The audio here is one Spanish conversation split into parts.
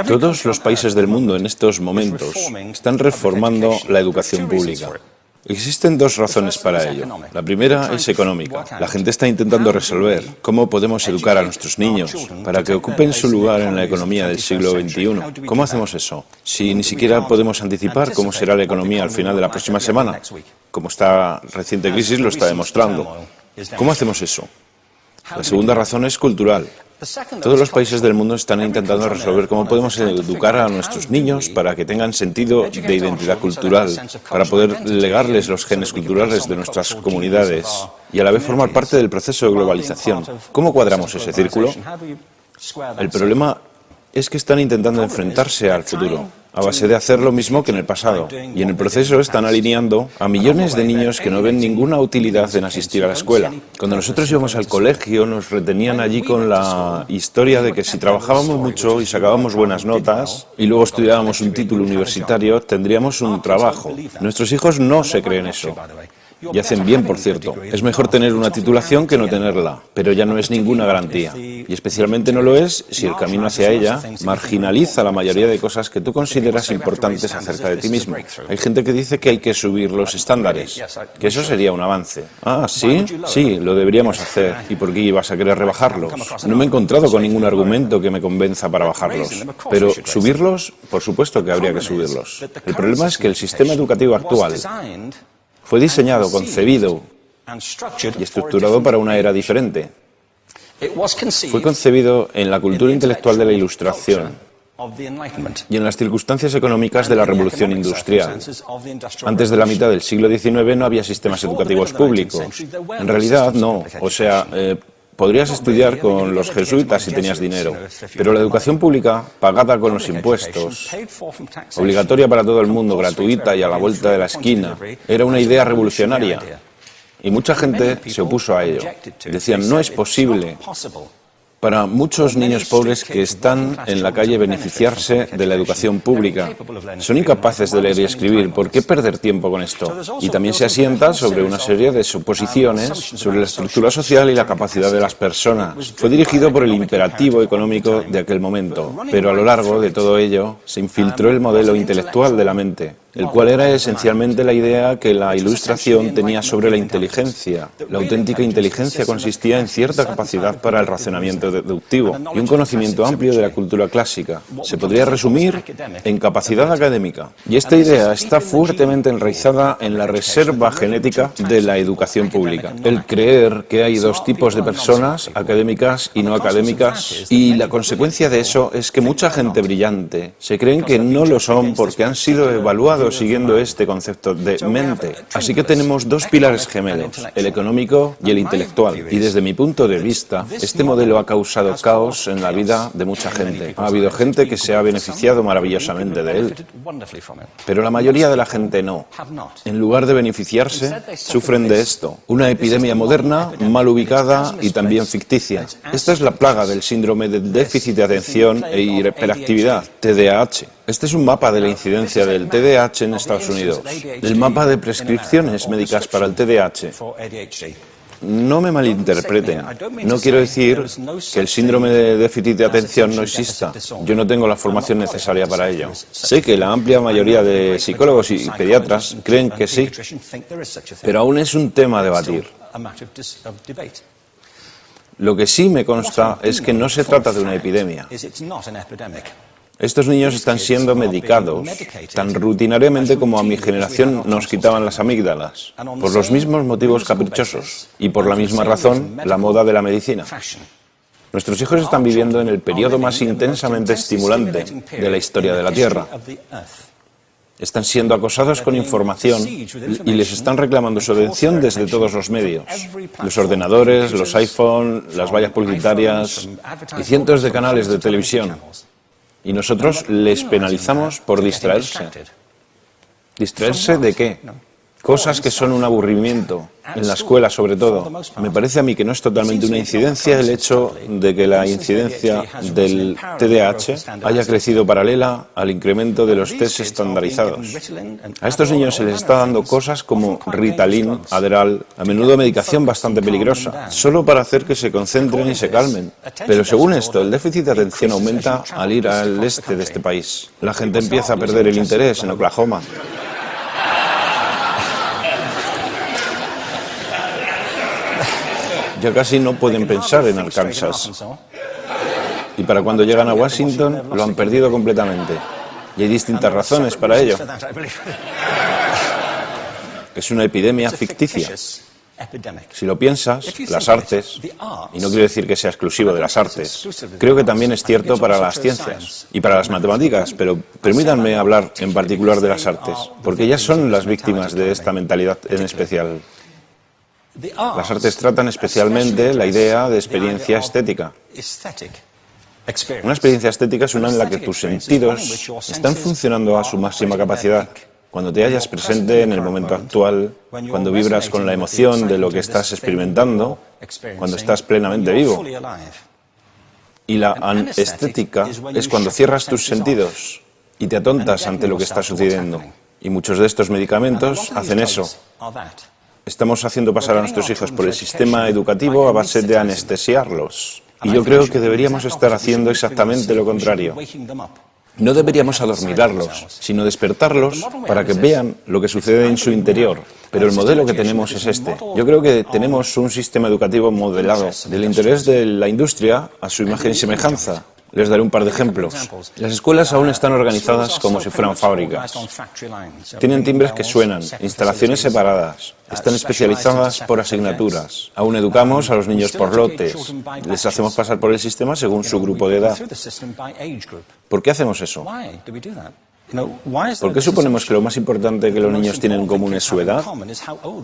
Todos los países del mundo en estos momentos están reformando la educación pública. Existen dos razones para ello. La primera es económica. La gente está intentando resolver cómo podemos educar a nuestros niños para que ocupen su lugar en la economía del siglo XXI. ¿Cómo hacemos eso? Si ni siquiera podemos anticipar cómo será la economía al final de la próxima semana, como esta reciente crisis lo está demostrando. ¿Cómo hacemos eso? La segunda razón es cultural. Todos los países del mundo están intentando resolver cómo podemos educar a nuestros niños para que tengan sentido de identidad cultural, para poder legarles los genes culturales de nuestras comunidades y a la vez formar parte del proceso de globalización. ¿Cómo cuadramos ese círculo? El problema es que están intentando enfrentarse al futuro, a base de hacer lo mismo que en el pasado. Y en el proceso están alineando a millones de niños que no ven ninguna utilidad en asistir a la escuela. Cuando nosotros íbamos al colegio nos retenían allí con la historia de que si trabajábamos mucho y sacábamos buenas notas y luego estudiábamos un título universitario, tendríamos un trabajo. Nuestros hijos no se creen eso. Y hacen bien, por cierto. Es mejor tener una titulación que no tenerla, pero ya no es ninguna garantía. Y especialmente no lo es si el camino hacia ella marginaliza la mayoría de cosas que tú consideras importantes acerca de ti mismo. Hay gente que dice que hay que subir los estándares, que eso sería un avance. Ah, ¿sí? Sí, lo deberíamos hacer. ¿Y por qué ibas a querer rebajarlos? No me he encontrado con ningún argumento que me convenza para bajarlos. Pero subirlos, por supuesto que habría que subirlos. El problema es que el sistema educativo actual fue diseñado, concebido y estructurado para una era diferente. Fue concebido en la cultura intelectual de la Ilustración y en las circunstancias económicas de la Revolución Industrial. Antes de la mitad del siglo XIX no había sistemas educativos públicos. En realidad no, o sea, podrías estudiar con los jesuitas si tenías dinero, pero la educación pública, pagada con los impuestos, obligatoria para todo el mundo, gratuita y a la vuelta de la esquina, era una idea revolucionaria. Y mucha gente se opuso a ello. Decían, no es posible para muchos niños pobres que están en la calle beneficiarse de la educación pública. Son incapaces de leer y escribir. ¿Por qué perder tiempo con esto? Y también se asienta sobre una serie de suposiciones sobre la estructura social y la capacidad de las personas. Fue dirigido por el imperativo económico de aquel momento, pero a lo largo de todo ello se infiltró el modelo intelectual de la mente, el cual era esencialmente la idea que la Ilustración tenía sobre la inteligencia. La auténtica inteligencia consistía en cierta capacidad para el razonamiento deductivo y un conocimiento amplio de la cultura clásica. Se podría resumir en capacidad académica. Y esta idea está fuertemente enraizada en la reserva genética de la educación pública. El creer que hay dos tipos de personas, académicas y no académicas, y la consecuencia de eso es que mucha gente brillante se creen que no lo son porque han sido evaluados siguiendo este concepto de mente. Así que tenemos dos pilares gemelos, el económico y el intelectual. Y desde mi punto de vista, este modelo ha causado caos en la vida de mucha gente. Ha habido gente que se ha beneficiado maravillosamente de él, pero la mayoría de la gente no. En lugar de beneficiarse, sufren de esto. Una epidemia moderna, mal ubicada y también ficticia. Esta es la plaga del síndrome de déficit de atención e hiperactividad, TDAH. Este es un mapa de la incidencia del TDAH en Estados Unidos. El mapa de prescripciones médicas para el TDAH. No me malinterpreten. No quiero decir que el síndrome de déficit de atención no exista. Yo no tengo la formación necesaria para ello. Sé que la amplia mayoría de psicólogos y pediatras creen que sí, pero aún es un tema a debatir. Lo que sí me consta es que no se trata de una epidemia. Estos niños están siendo medicados tan rutinariamente como a mi generación nos quitaban las amígdalas, por los mismos motivos caprichosos y por la misma razón, la moda de la medicina. Nuestros hijos están viviendo en el periodo más intensamente estimulante de la historia de la Tierra. Están siendo acosados con información y les están reclamando su atención desde todos los medios. Los ordenadores, los iPhone, las vallas publicitarias y cientos de canales de televisión. Y nosotros les penalizamos por distraerse. ¿Distraerse de qué? Cosas que son un aburrimiento, en la escuela sobre todo. Me parece a mí que no es totalmente una incidencia el hecho de que la incidencia del TDAH haya crecido paralela al incremento de los test estandarizados. A estos niños se les está dando cosas como Ritalin, Adderall, a menudo medicación bastante peligrosa, solo para hacer que se concentren y se calmen. Pero según esto, el déficit de atención aumenta al ir al este de este país. La gente empieza a perder el interés en Oklahoma. Ya casi no pueden pensar en Arkansas. Y para cuando llegan a Washington, lo han perdido completamente. Y hay distintas razones para ello. Es una epidemia ficticia. Si lo piensas, las artes, y no quiero decir que sea exclusivo de las artes, creo que también es cierto para las ciencias y para las matemáticas, pero permítanme hablar en particular de las artes, porque ellas son las víctimas de esta mentalidad en especial. Las artes tratan especialmente la idea de experiencia estética. Una experiencia estética es una en la que tus sentidos están funcionando a su máxima capacidad. Cuando te hallas presente en el momento actual, cuando vibras con la emoción de lo que estás experimentando, cuando estás plenamente vivo. Y la anestética es cuando cierras tus sentidos y te atontas ante lo que está sucediendo. Y muchos de estos medicamentos hacen eso. Estamos haciendo pasar a nuestros hijos por el sistema educativo a base de anestesiarlos. Y yo creo que deberíamos estar haciendo exactamente lo contrario. No deberíamos adormilarlos, sino despertarlos para que vean lo que sucede en su interior. Pero el modelo que tenemos es este. Yo creo que tenemos un sistema educativo modelado del interés de la industria a su imagen y semejanza. Les daré un par de ejemplos. Las escuelas aún están organizadas como si fueran fábricas. Tienen timbres que suenan, instalaciones separadas, están especializadas por asignaturas. Aún educamos a los niños por lotes. Les hacemos pasar por el sistema según su grupo de edad. ¿Por qué hacemos eso? ¿Por qué suponemos que lo más importante que los niños tienen en común es su edad?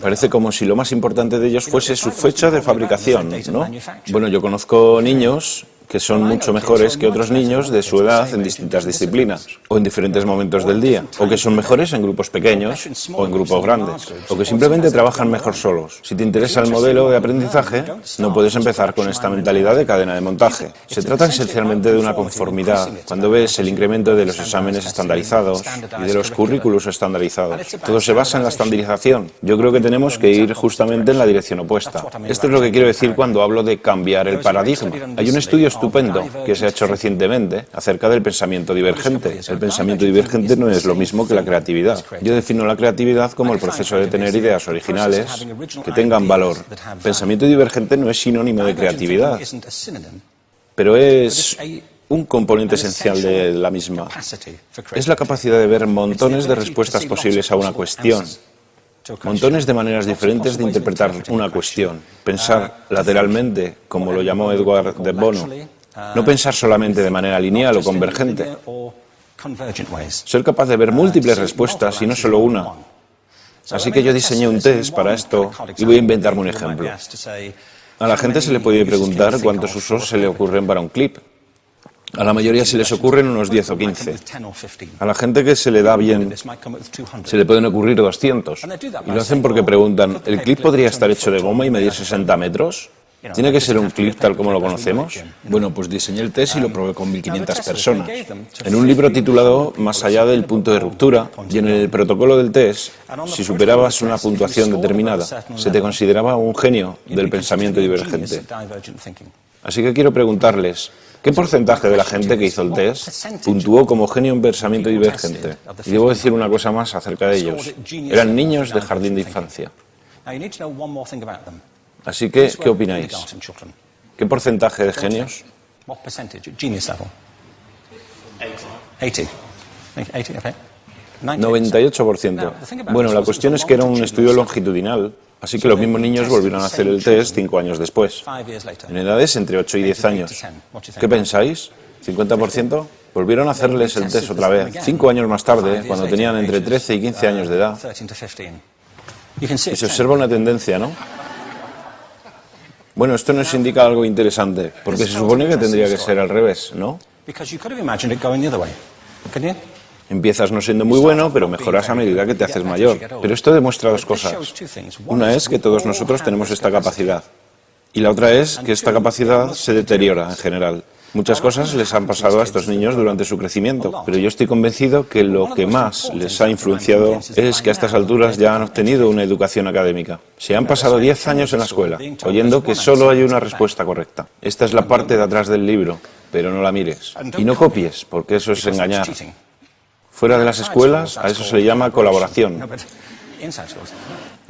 Parece como si lo más importante de ellos fuese su fecha de fabricación, ¿no? Bueno, yo conozco niños que son mucho mejores que otros niños de su edad en distintas disciplinas, o en diferentes momentos del día, o que son mejores en grupos pequeños o en grupos grandes, o que simplemente trabajan mejor solos. Si te interesa el modelo de aprendizaje, no puedes empezar con esta mentalidad de cadena de montaje. Se trata esencialmente de una conformidad. Cuando ves el incremento de los exámenes estandarizados y de los currículos estandarizados, todo se basa en la estandarización. Yo creo que tenemos que ir justamente en la dirección opuesta. Esto es lo que quiero decir cuando hablo de cambiar el paradigma. Hay un estudio estupendo que se ha hecho recientemente acerca del pensamiento divergente. El pensamiento divergente no es lo mismo que la creatividad. Yo defino la creatividad como el proceso de tener ideas originales que tengan valor. Pensamiento divergente no es sinónimo de creatividad, pero es un componente esencial de la misma. Es la capacidad de ver montones de respuestas posibles a una cuestión. Montones de maneras diferentes de interpretar una cuestión. Pensar lateralmente, como lo llamó Edward de Bono. No pensar solamente de manera lineal o convergente. Ser capaz de ver múltiples respuestas y no solo una. Así que yo diseñé un test para esto y voy a inventarme un ejemplo. A la gente se le puede preguntar cuántos usos se le ocurren para un clip. A la mayoría se les ocurren unos 10 o 15. A la gente que se le da bien, se le pueden ocurrir 200. Y lo hacen porque preguntan, ¿el clip podría estar hecho de goma y medir 60 metros? ¿Tiene que ser un clip tal como lo conocemos? Bueno, pues diseñé el test y lo probé con 1.500 personas. En un libro titulado Más allá del punto de ruptura, y en el protocolo del test, si superabas una puntuación determinada, se te consideraba un genio del pensamiento divergente. Así que quiero preguntarles, ¿qué porcentaje de la gente que hizo el test puntuó como genio en pensamiento divergente? Y debo decir una cosa más acerca de ellos. Eran niños de jardín de infancia. Así que, ¿qué opináis? ¿Qué porcentaje de genios? 98%. Bueno, la cuestión es que era un estudio longitudinal, así que los mismos niños volvieron a hacer el test 5 años después, en edades entre 8 y 10 años. ¿Qué pensáis? ¿50%? Volvieron a hacerles el test otra vez, 5 años más tarde, cuando tenían entre 13 y 15 años de edad. Y se observa una tendencia, ¿no? Bueno, esto nos indica algo interesante, porque se supone que tendría que ser al revés, ¿no? Empiezas no siendo muy bueno, pero mejoras a medida que te haces mayor. Pero esto demuestra dos cosas. Una es que todos nosotros tenemos esta capacidad. Y la otra es que esta capacidad se deteriora en general. Muchas cosas les han pasado a estos niños durante su crecimiento, pero yo estoy convencido que lo que más les ha influenciado es que a estas alturas ya han obtenido una educación académica. Se han pasado 10 años en la escuela, oyendo que solo hay una respuesta correcta. Esta es la parte de atrás del libro, pero no la mires. Y no copies, porque eso es engañar. Fuera de las escuelas, a eso se le llama colaboración.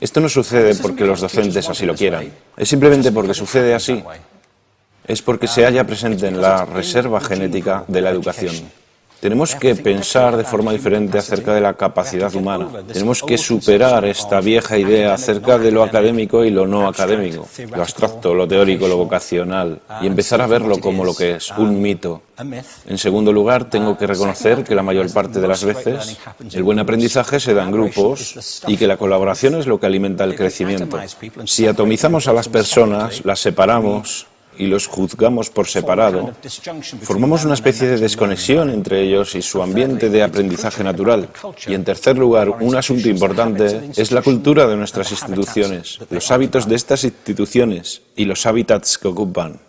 Esto no sucede porque los docentes así lo quieran, es simplemente porque sucede así. Es porque se halla presente en la reserva genética de la educación. Tenemos que pensar de forma diferente acerca de la capacidad humana. Tenemos que superar esta vieja idea acerca de lo académico y lo no académico, lo abstracto, lo teórico, lo vocacional, y empezar a verlo como lo que es, un mito. En segundo lugar, tengo que reconocer que la mayor parte de las veces el buen aprendizaje se da en grupos y que la colaboración es lo que alimenta el crecimiento. Si atomizamos a las personas, las separamos y los juzgamos por separado, formamos una especie de desconexión entre ellos y su ambiente de aprendizaje natural. Y en tercer lugar, un asunto importante es la cultura de nuestras instituciones, los hábitos de estas instituciones y los hábitats que ocupan.